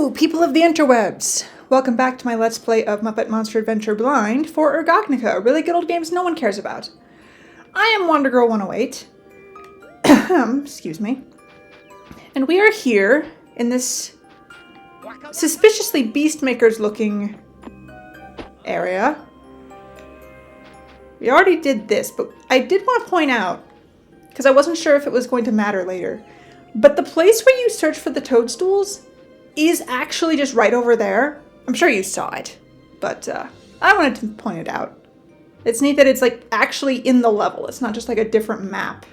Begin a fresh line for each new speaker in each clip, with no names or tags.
Hello, people of the interwebs! Welcome back to my Let's Play of Muppet Monster Adventure Blind for RGOGNOCA, really good old games no one cares about. I am WonderGirl108. Excuse me. And we are here in this suspiciously Beastmakers looking area. We already did this, but I did want to point out, because I wasn't sure if it was going to matter later, but the place where you search for the toadstools is actually just right over there. I'm sure you saw it, but I wanted to point it out. It's neat that it's like actually in the level. It's not just like a different map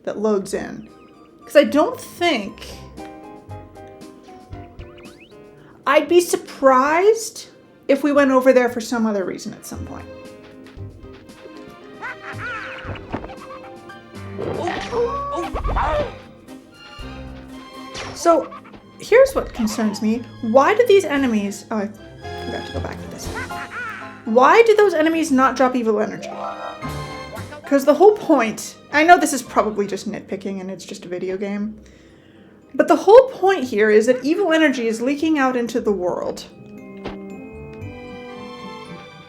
that loads in. Because I don't think... I'd be surprised if we went over there for some other reason at some point. So, here's what concerns me. Why do these enemies... Oh, I forgot to go back to this. Why do those enemies not drop evil energy? Because the whole point... I know this is probably just nitpicking and it's just a video game. But the whole point here is that evil energy is leaking out into the world.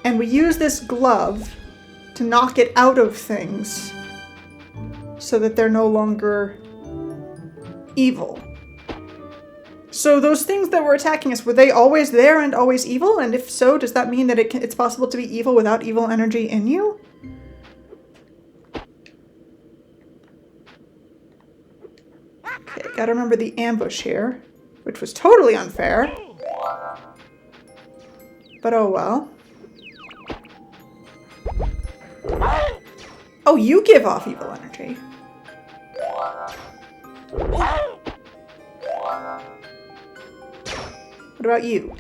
And we use this glove to knock it out of things so that they're no longer evil. So those things that were attacking us, were they always there and always evil? And if so, does that mean that it's possible to be evil without evil energy in you? Okay, gotta remember the ambush here, which was totally unfair. But oh well. Oh, you give off evil energy. What about you?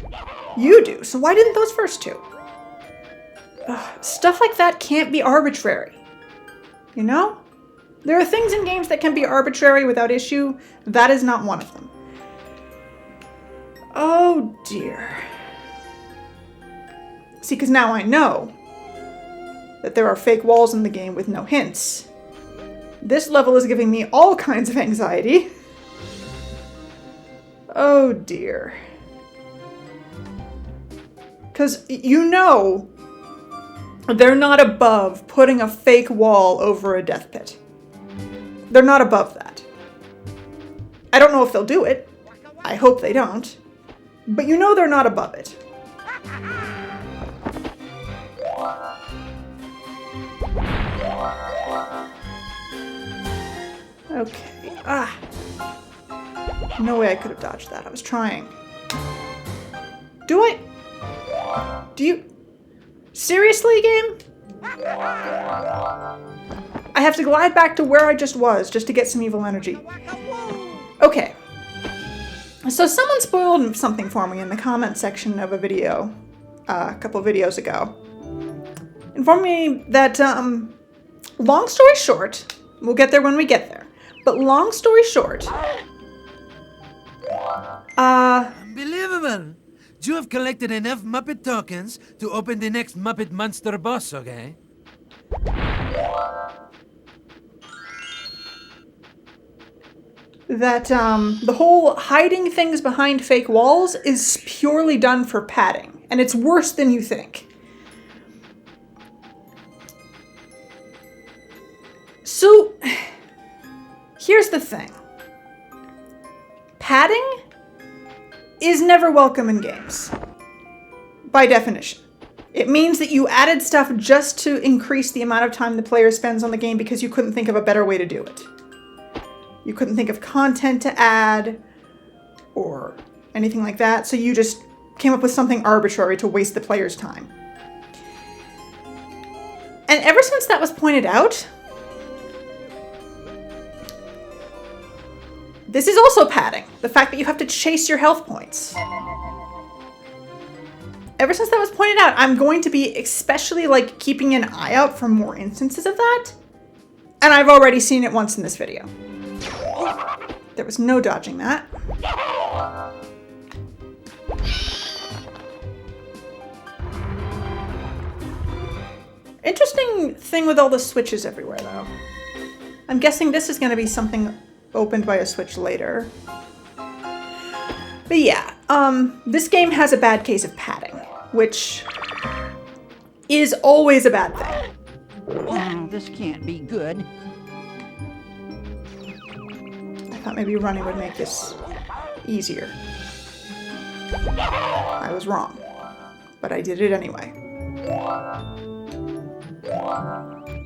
You do, so why didn't those first two? Ugh, stuff like that can't be arbitrary. You know? There are things in games that can be arbitrary without issue. That is not one of them. Oh dear. See, because now I know that there are fake walls in the game with no hints. This level is giving me all kinds of anxiety. Oh dear. Because you know they're not above putting a fake wall over a death pit. They're not above that. I don't know if they'll do it. I hope they don't. But you know they're not above it. Okay. Ah. No way I could have dodged that. I was trying. Do I? Do you... Seriously, game? I have to glide back to where I just was, just to get some evil energy. Okay. So someone spoiled something for me in the comment section of a video, a couple of videos ago. Informed me that, long story short, we'll get there when we get there, but long story short,
Unbelievable! You have collected enough Muppet tokens to open the next Muppet monster boss, okay?
that the whole hiding things behind fake walls is purely done for padding, and it's worse than you think. So, here's the thing. Padding is never welcome in games, by definition. It means that you added stuff just to increase the amount of time the player spends on the game because you couldn't think of a better way to do it. You couldn't think of content to add or anything like that, so you just came up with something arbitrary to waste the player's time. And ever since that was pointed out, this is also padding. The fact that you have to chase your health points. Ever since that was pointed out, I'm going to be especially like keeping an eye out for more instances of that. And I've already seen it once in this video. There was no dodging that. Interesting thing with all the switches everywhere though. I'm guessing this is going to be something opened by a switch later. But yeah, This game has a bad case of padding, which is always a bad thing.
Oh, this can't be good.
I thought maybe running would make this easier. I was wrong, but I did it anyway.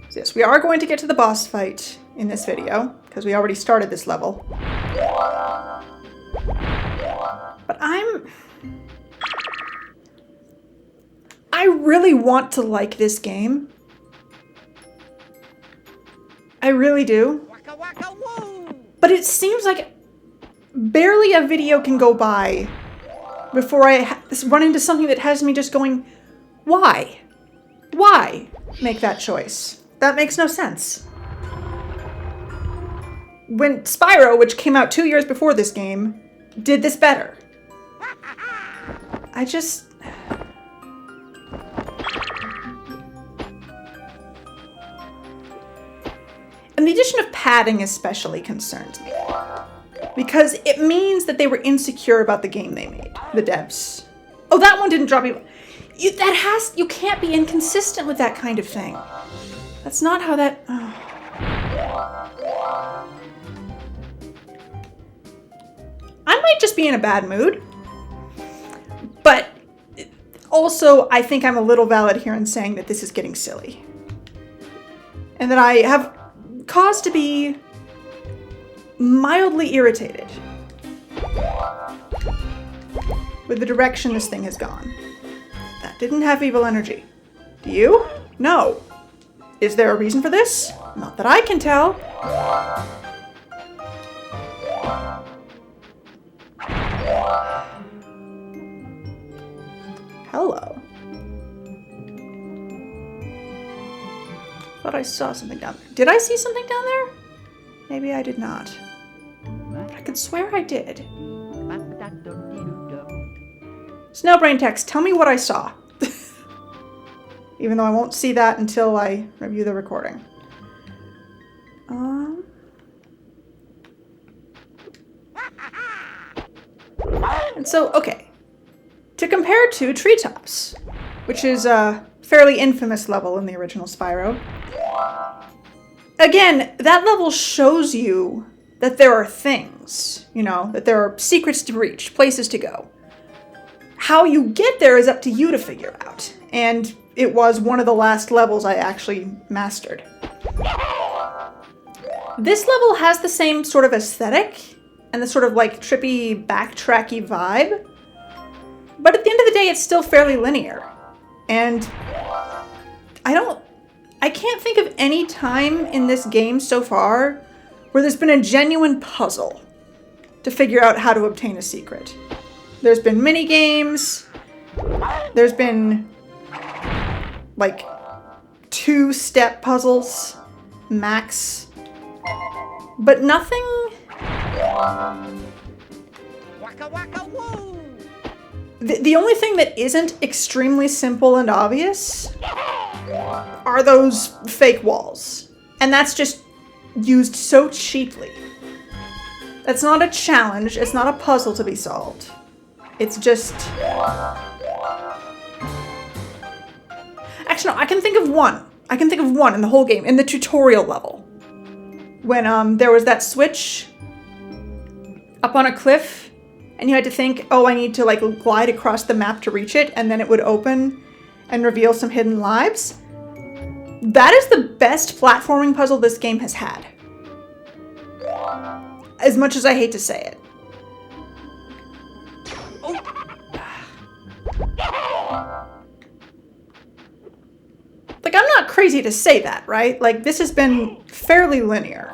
So yes, we are going to get to the boss fight in this video, because we already started this level. But I really want to like this game. I really do. But it seems like barely a video can go by before I run into something that has me just going, why? Why make that choice? That makes no sense. When Spyro, which came out 2 years before this game, did this better. I just... And the addition of padding especially concerns me. Because it means that they were insecure about the game they made, the devs. Oh, that one didn't drop you. You can't be inconsistent with that kind of thing. That's not how that... Oh. I might just be in a bad mood. But also, I think I'm a little valid here in saying that this is getting silly. And that I have cause to be mildly irritated with the direction this thing has gone. That didn't have evil energy. Do you? No. Is there a reason for this? Not that I can tell. Hello. Thought I saw something down there. Did I see something down there? Maybe I did not. But I could swear I did. Snowbrain text, tell me what I saw. Even though I won't see that until I review the recording. And so, okay. To compare to Treetops, which is a fairly infamous level in the original Spyro. Again, that level shows you that there are things, you know, that there are secrets to reach, places to go. How you get there is up to you to figure out. And it was one of the last levels I actually mastered. This level has the same sort of aesthetic and the sort of like trippy, backtracky vibe. But at the end of the day, it's still fairly linear. And I can't think of any time in this game so far where there's been a genuine puzzle to figure out how to obtain a secret. There's been mini games. There's been like 2-step puzzles, max. But nothing... The only thing that isn't extremely simple and obvious are those fake walls. And that's just used so cheaply. That's not a challenge, it's not a puzzle to be solved. It's just... Actually, no, I can think of one. I can think of one in the whole game, in the tutorial level. When there was that switch up on a cliff, and you had to think, oh, I need to like glide across the map to reach it, and then it would open and reveal some hidden lives. That is the best platforming puzzle this game has had. As much as I hate to say it. Like, I'm not crazy to say that, right? Like, this has been fairly linear.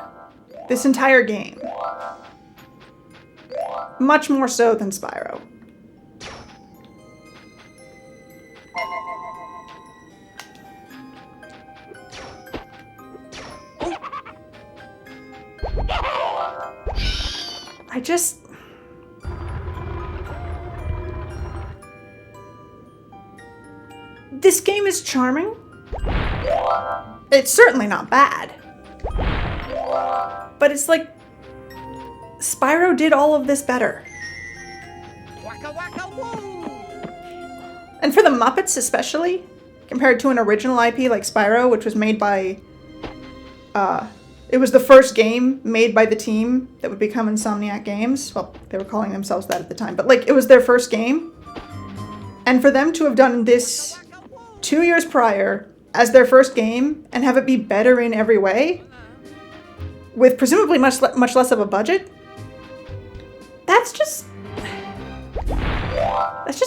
This entire game. Much more so than Spyro. I just... This game is charming. It's certainly not bad. But it's like... Spyro did all of this better. And for the Muppets especially, compared to an original IP like Spyro, which was made by... it was the first game made by the team that would become Insomniac Games. Well, they were calling themselves that at the time, but like, it was their first game. And for them to have done this 2 years prior as their first game and have it be better in every way, with presumably much less of a budget, that's just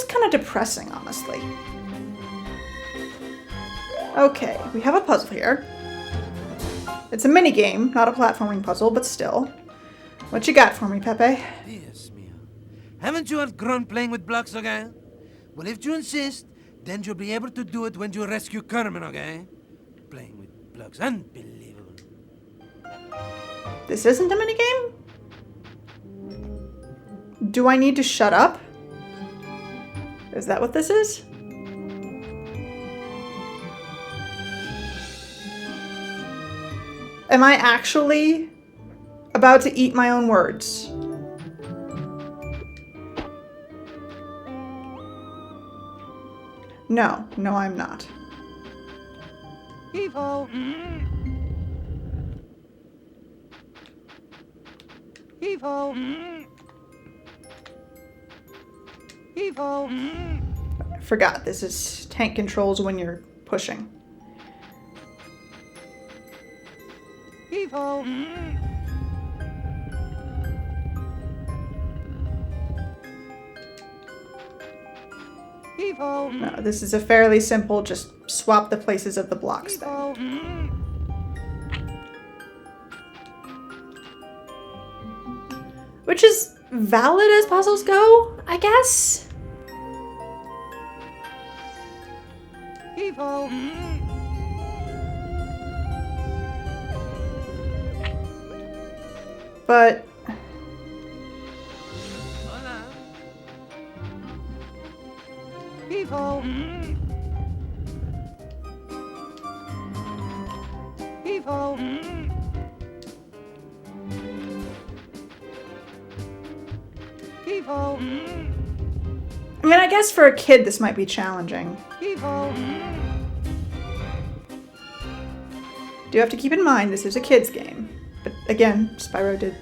kind of depressing, honestly. Okay, we have a puzzle here. It's a mini game, not a platforming puzzle, but still. What you got for me, Pepe?
Dios mío. Haven't you outgrown playing with blocks, okay? Well, if you insist, then you'll be able to do it when you rescue Carmen, okay? Playing with blocks, unbelievable.
This isn't a minigame? Do I need to shut up? Is that what this is? Am I actually about to eat my own words? No, I'm not.
Evo. Evo. Evo.
I forgot, this is tank controls when you're pushing.
Evo. Evo.
No, this is a fairly simple, just swap the places of the blocks thing.
Evo.
Which is valid as puzzles go, I guess?
Evo.
But
Hola.
Evo. Evo. Evo.
I mean, I guess for a kid this might be challenging.
Evo.
Do have to keep in mind this is a kid's game. But again, Spyro did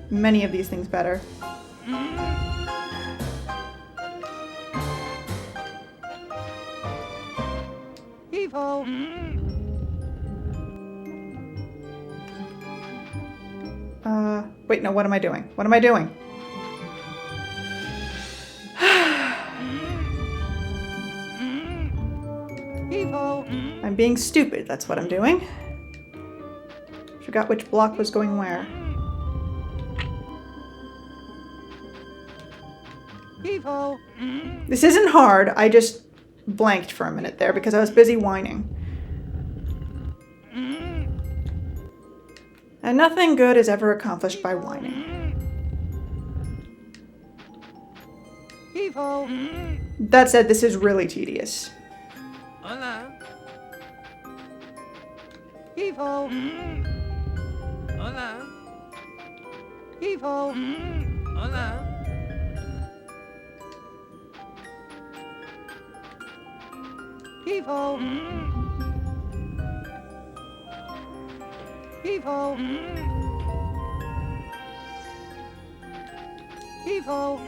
many of these things better.
Evo.
Wait, no, what am I doing? What am I doing?
Evo.
I'm being stupid, that's what I'm doing. Forgot which block was going where.
Evo.
This isn't hard, I just blanked for a minute there because I was busy whining. And nothing good is ever accomplished by whining.
Evo.
That said, this is really tedious.
Hola.
Evo.
Hola.
Evo.
Hola.
Evo. Evo. Evo.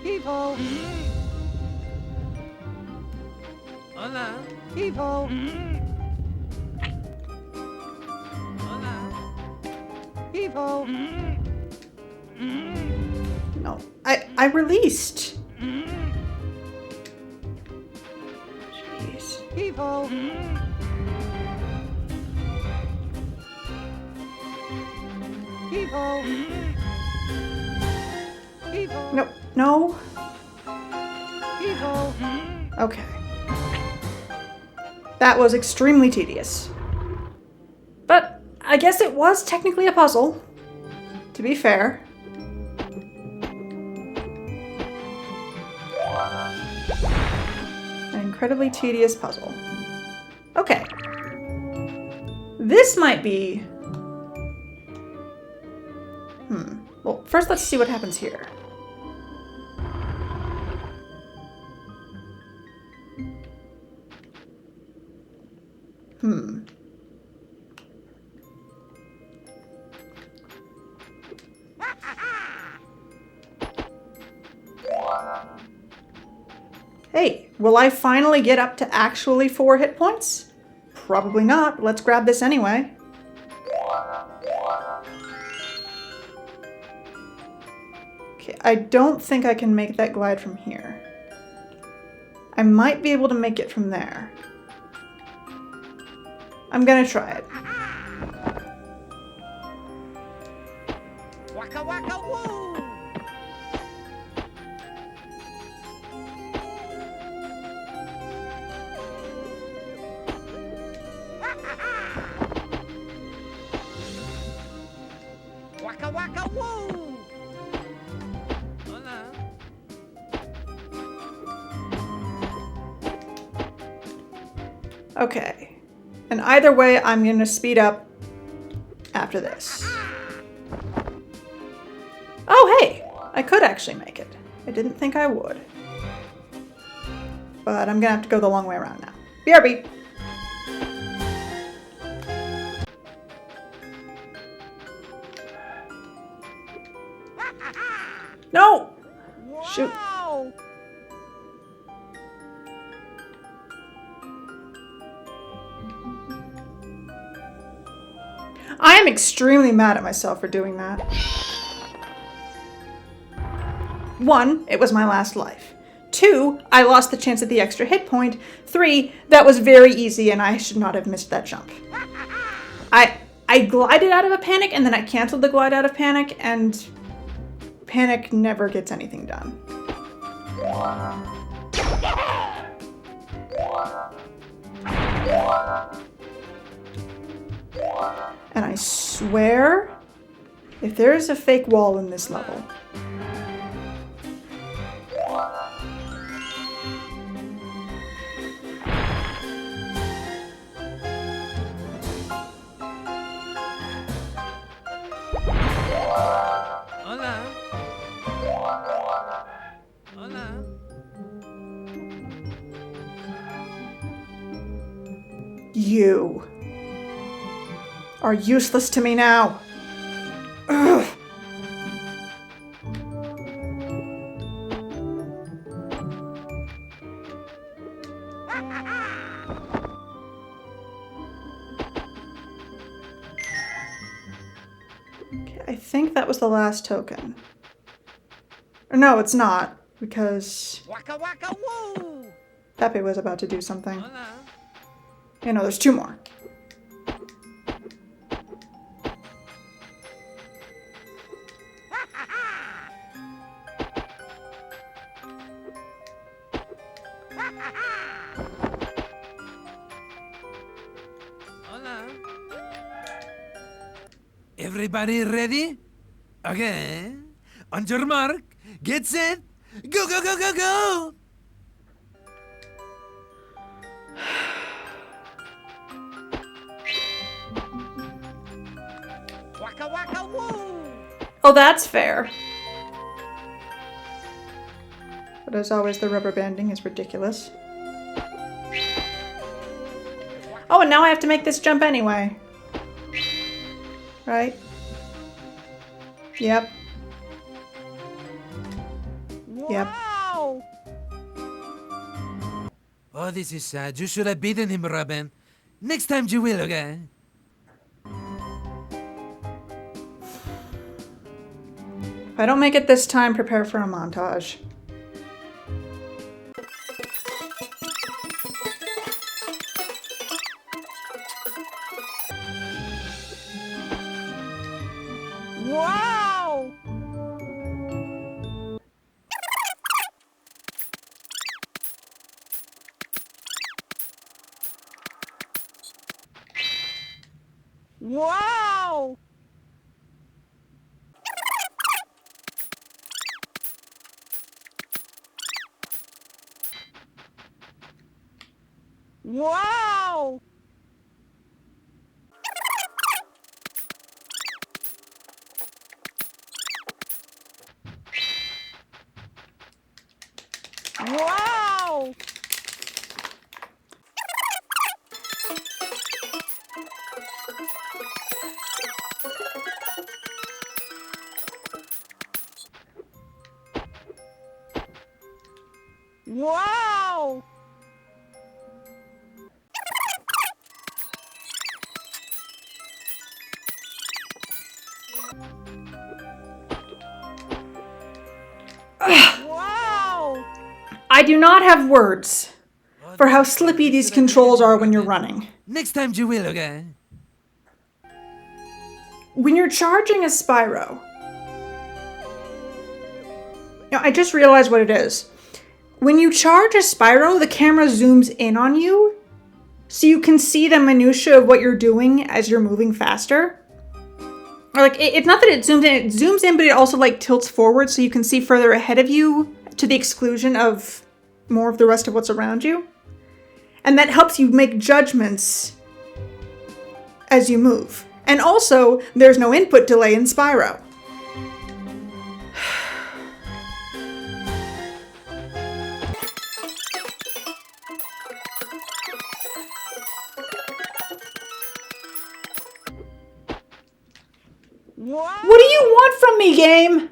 Evo.
Hola.
Evo.
Hola.
Evo.
No, I released. Jeez.
Evo. Evo. Evo.
No, no.
Evo.
Okay. That was extremely tedious. But I guess it was technically a puzzle, to be fair. An incredibly tedious puzzle. Okay. This might be... First, let's see what happens here. Hey, will I finally get up to actually 4 hit points? Probably not, but let's grab this anyway. Okay, I don't think I can make that glide from here. I might be able to make it from there. I'm gonna try it.
Waka waka woo! Waka waka woo!
Hola.
Okay. And either way, I'm gonna speed up after this. Oh, hey! I could actually make it. I didn't think I would. But I'm gonna have to go the long way around now. BRB! No! Shoot.
Wow!
I am extremely mad at myself for doing that. 1, it was my last life. 2, I lost the chance at the extra hit point. 3, that was very easy and I should not have missed that jump. I glided out of a panic and then I canceled the glide out of panic, and panic never gets anything done. And I swear, if there's a fake wall in this level,
Hola. Hola.
you are useless to me now. Ugh. Okay, I think that was the last token. Or no, it's not, because
Waka waka woo!
Pepe was about to do something.
Hola.
You know, there's 2 more.
Hola. Everybody ready? Okay. On your mark, get set, go, go, go, go, go!
Waka waka woo!
Oh, that's fair. But as always, the rubber banding is ridiculous. Oh, and now I have to make this jump anyway. Right? Yep. Yep.
Wow!
Oh, this is sad. You should have beaten him, Robin. Next time you will, okay?
If I don't make it this time, prepare for a montage.
Wow! Wow! Wow! Wow! Wow! Wow!
I do not have words for how slippy these controls are when you're running.
Next time you will, okay?
When you're charging a Spyro, I just realized what it is. When you charge a Spyro, the camera zooms in on you, so you can see the minutia of what you're doing as you're moving faster. Or like, it's not that it zooms in, but it also like tilts forward so you can see further ahead of you to the exclusion of more of the rest of what's around you. And that helps you make judgments as you move. And also, there's no input delay in Spyro.
Wow!
What do you want from me, game?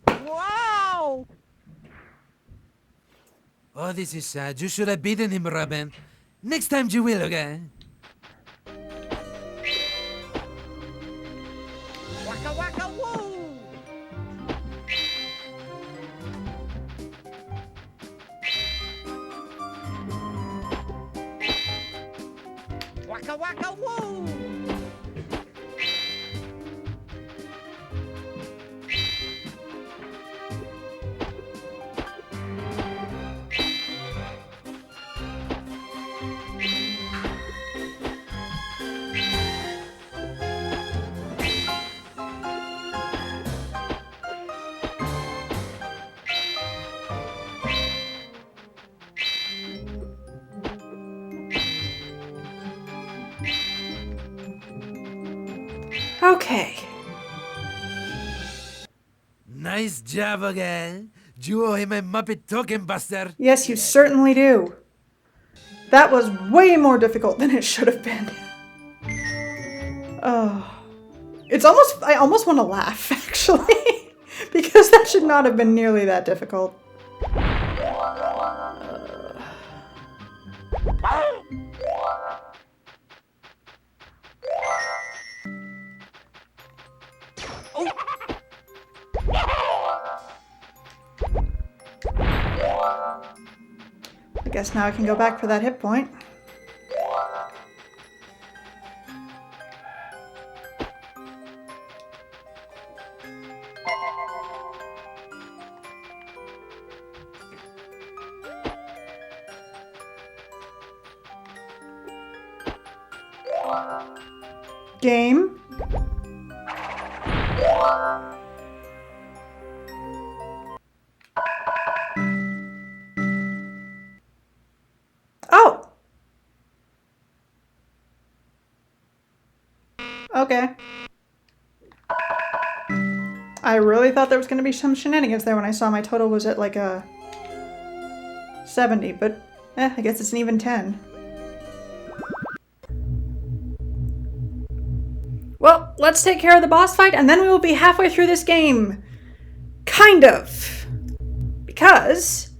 Wow!
Oh, this is sad. You should have beaten him, Robin. Next time you will, okay?
Waka waka woo! Waka waka woo!
Okay.
Nice job, okay? You owe him a Muppet token, buster.
Yes, you certainly do. That was way more difficult than it should have been. Oh. I almost want to laugh, actually. Because that should not have been nearly that difficult. I guess now I can go back for that hit point. Game. Oh! Okay. I really thought there was going to be some shenanigans there when I saw my total was at like a 70, but I guess it's an even 10. Well, let's take care of the boss fight and then we will be halfway through this game. Kind of. Because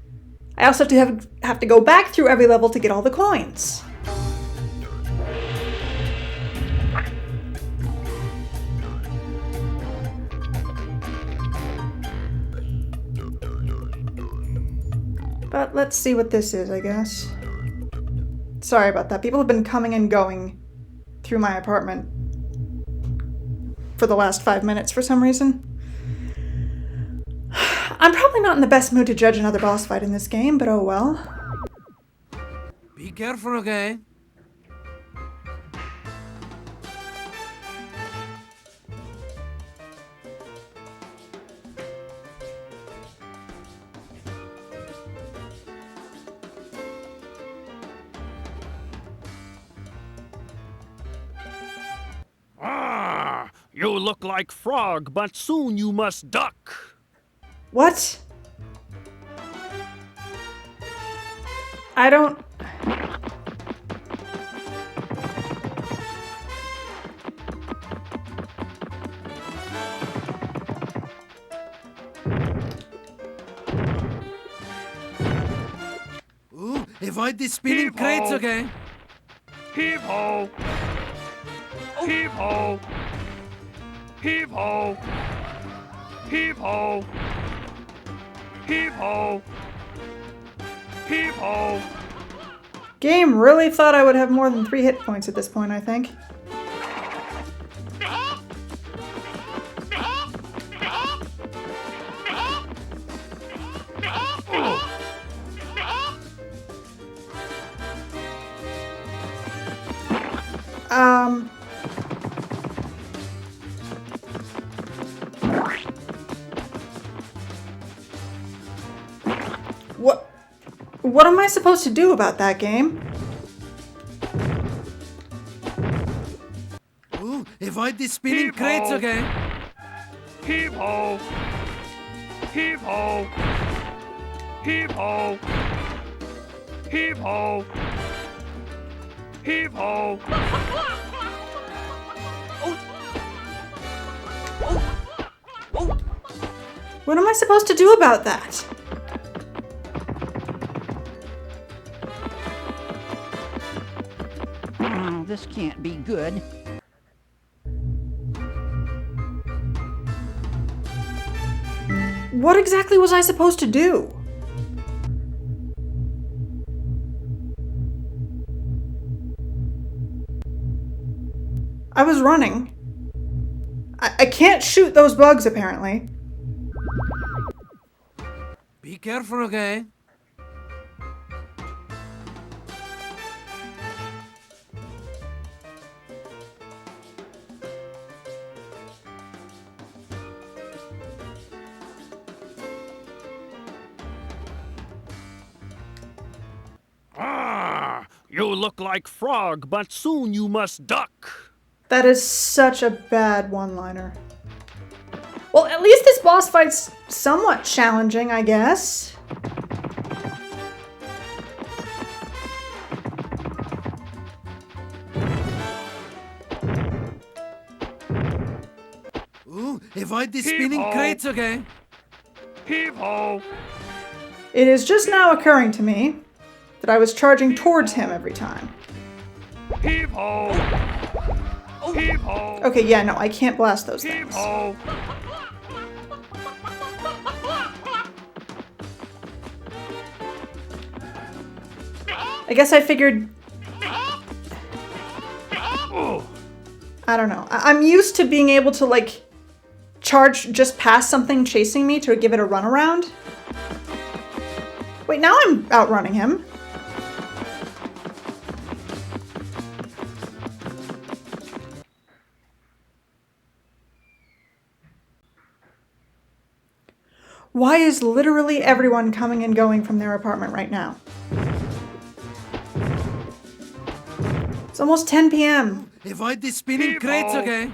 I also have to go back through every level to get all the coins. But let's see what this is, I guess. Sorry about that. People have been coming and going through my apartment for the last 5 minutes for some reason. I'm probably not in the best mood to judge another boss fight in this game, but oh well.
Be careful, okay?
You look like frog, but soon you must duck.
What? I don't...
Ooh, avoid the spinning crates, okay?
Heave ho! Heave ho! Heave ho! Heave ho! Heave ho! Heave ho!
Game really thought I would have more than 3 hit points at this point, I think. What am I supposed to do about that, game?
Ooh, avoid the spinning crates, okay?
Heave ho! Heave ho! Heave ho! Heave ho! Heave ho!
What am I supposed to do about that?
Oh, this can't be good.
What exactly was I supposed to do? I was running. I can't shoot those bugs, apparently.
Be careful, okay?
Ah! You look like frog, but soon you must duck.
That is such a bad one-liner. Well, at least this boss fight's somewhat challenging, I guess.
Ooh, avoid the spinning
ho.
crates, okay?
Heave ho!
It is just now occurring to me that I was charging towards him every time.
Heave ho! Heave ho!
Okay, yeah, no, I can't blast those
Heave
things.
ho!
I guess I figured...
Oh.
I don't know. I'm used to being able to, like, charge just past something chasing me to give it a runaround. Wait, now I'm outrunning him. Why is literally everyone coming and going from their apartment right now? It's almost 10 p.m.
Avoid the spinning
Heave
crates,
ho.
okay?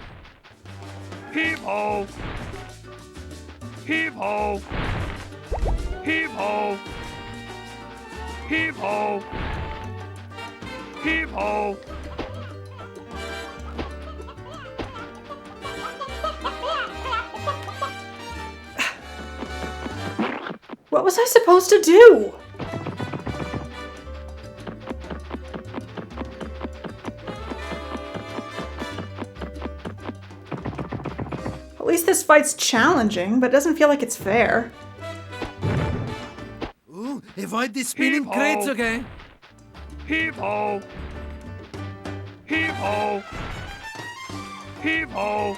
Heave ho! Heave ho! Heave ho! Heave ho! Heave ho!
What was I supposed to do? At least this fight's challenging, but it doesn't feel like it's fair.
Ooh, avoid the spinning
Heave ho.
crates, okay?
Heave ho! Heave ho! Heave ho!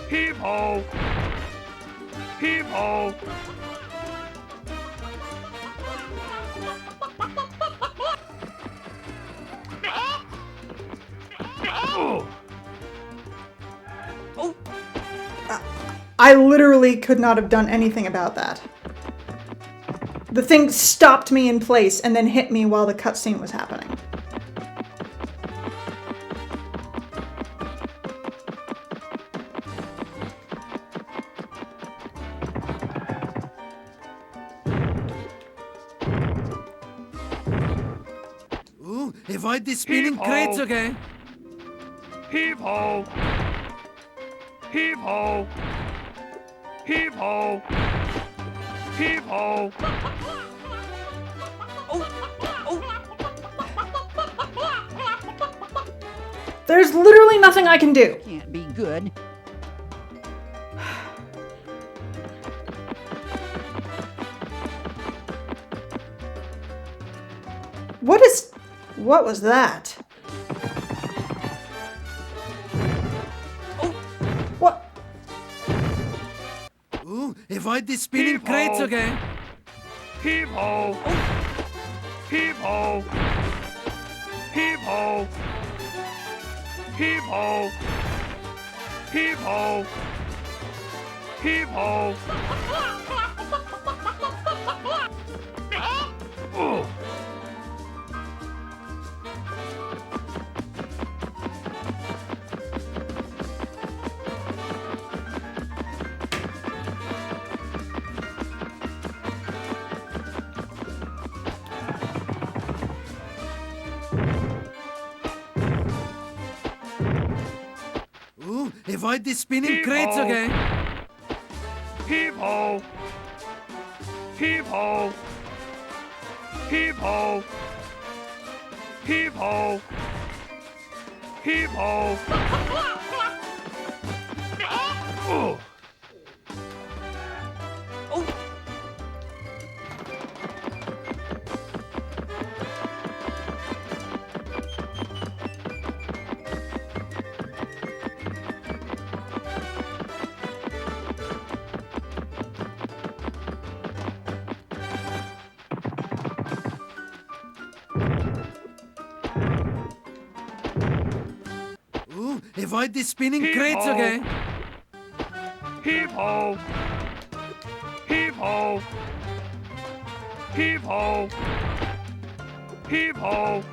Heave ho! Heave ho! Oh.
I literally could not have done anything about that. The thing stopped me in place and then hit me while the cutscene was happening.
avoid the spinning
Heave-ho.
crates, okay?
Heave-ho! Heave-ho! Heave-ho! Heave-ho!
There's literally nothing I can do.
Can't be good.
What was that? What?
Ooh, avoid the spinning
Heave-ho.
crates, okay?
Heave-ho! Heave-ho! Heave-ho! Heave-ho! Heave-ho! Heave-ho! Ugh.
Ooh, avoid the spinning
Heave-ho.
crates, okay?
Heave-ho! Heave-ho! Heave-ho! Heave-ho! Heave-ho! Ugh.
Ooh, avoid the spinning
Heave-ho.
crates, okay?
Heave-ho! Heave-ho! Heave-ho! Heave-ho!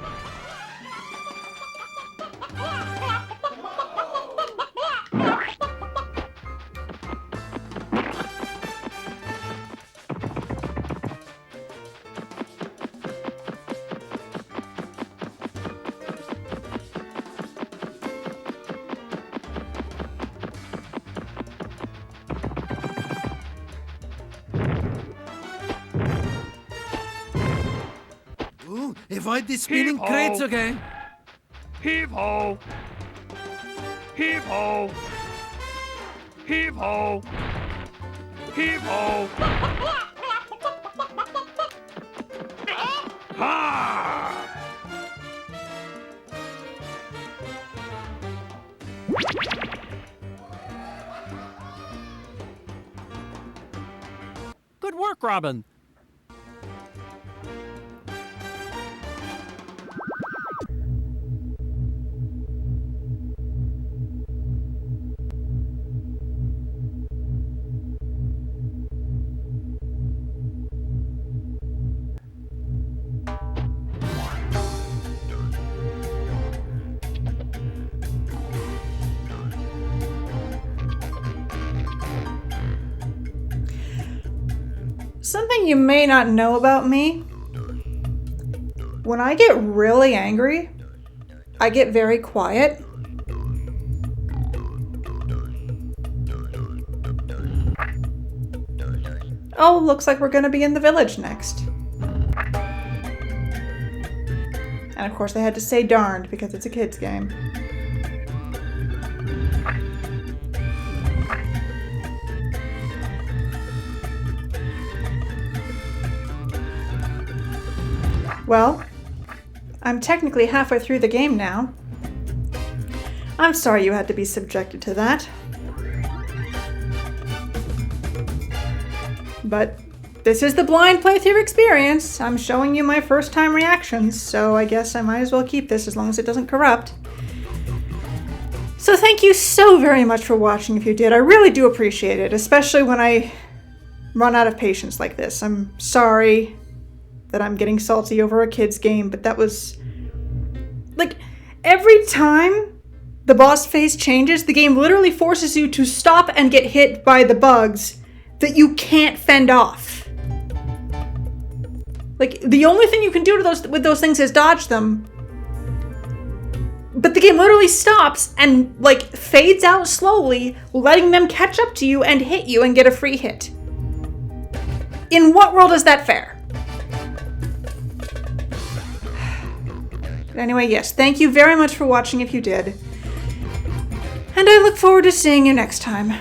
Ooh, avoid the spinning
Heave-ho.
crates, okay?
Heave-ho! Heave-ho! Heave-ho! Heave-ho! Ha! Good work, Robin.
Something you may not know about me. When I get really angry, I get very quiet. Oh, looks like we're gonna be in the village next. And of course they had to say darned because it's a kid's game. Well, I'm technically halfway through the game now. I'm sorry you had to be subjected to that. But this is the blind playthrough experience. I'm showing you my first time reactions, so I guess I might as well keep this as long as it doesn't corrupt. So thank you so very much for watching if you did. I really do appreciate it, especially when I run out of patience like this. I'm sorry that I'm getting salty over a kid's game, but that was... like, every time the boss phase changes, the game literally forces you to stop and get hit by the bugs that you can't fend off. Like, the only thing you can do to with those things is dodge them, But the game literally stops and, like, fades out slowly, letting them catch up to you and hit you and get a free hit. In what world is that fair? But anyway, yes, thank you very much for watching if you did. And I look forward to seeing you next time.